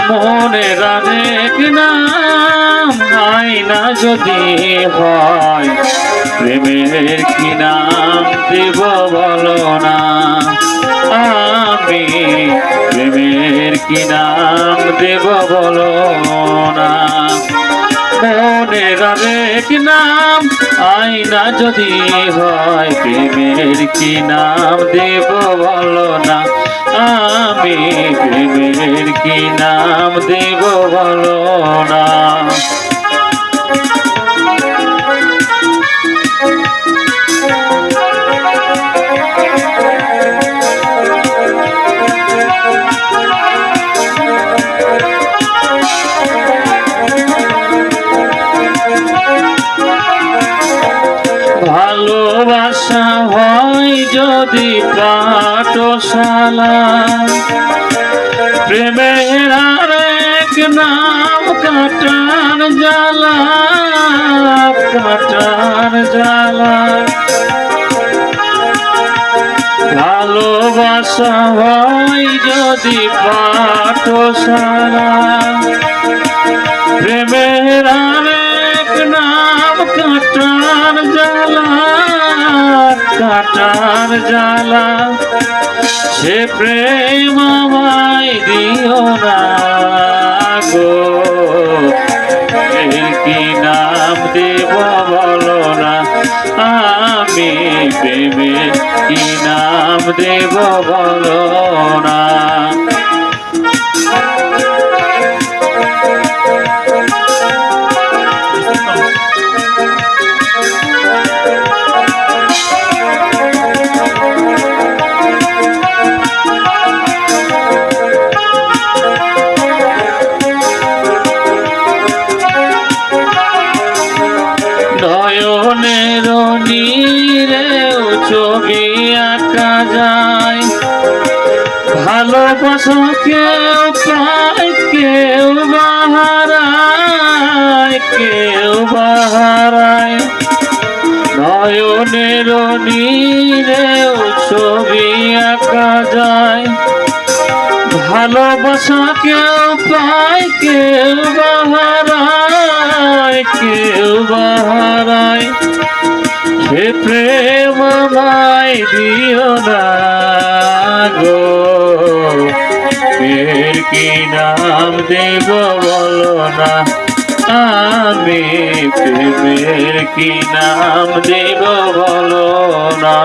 মনের আরেক নাম আয়না যদি হয়, প্রেমের কি নাম দেব বলো না। আমি প্রেমের কি নাম দেব বলো না। মনের আরেক নাম আয়না যদি হয়, প্রেমের কি নাম দেব বলো না। আমি প্রেমের কি নাম দেব বলো না। ভালোবাসা হয় যদি পাঠশালা, প্রেমের আরেক নাম কাটার জ্বালা, কাটার জ্বালা। ভালোবাসা হয় যদি পাঠশালা, প্রেমের আরেক নাম কাটার জ্বালা, কাটার জ্বালা। সে প্রেম আমায় দিও না গো, এর কি নাম দেব বলো না। আমি প্রেমের কি নাম দেব বলো না। নয়নের নীরেও ছবি আঁকা যায়, ভালোবাসা কেউ পায় কেউ বাহারায়, কেউ বাহারায়। নয়নের নীরেও ছবি আঁকা যায়, ভালোবাসা কেউ পায় কেউ বাহারায়, কেউ বাহারায়। সে প্রেম আমায় দিও না গো, এর কি নাম দেব বলো না। আমি প্রেমের কি নাম দেব বলো না।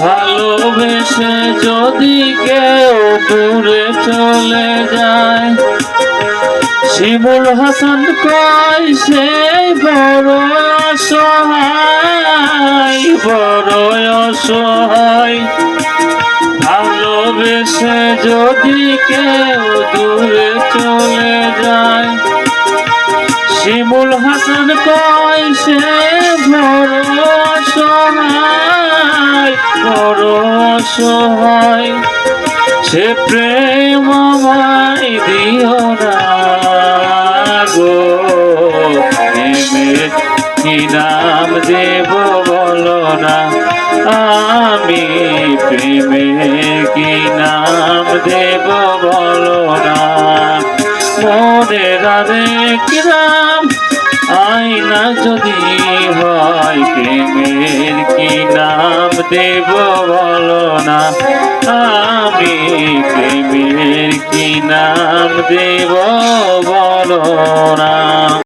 ভালোবেসে যদি কেউ দূরে চলে যায়, শিমুল হাসান কয় সেই বড় অসহায়, বড় অসহায়। ভালোবেসে যদি কেউ দূরে চলে যায়, শিমুল হাসান কয় সে বড় অসহায়, বড় অসহায়। সে প্রেম আমায় দিও না গো, প্রেমের কি নাম দেব বলো না। আমি প্রেমের কি নাম দেব বলো না। মনের আরেক নাম আয়না যদি হয়, প্রেমের কি নাম দেব বলো না। আমি প্রেমের কি নাম দেব বলো না।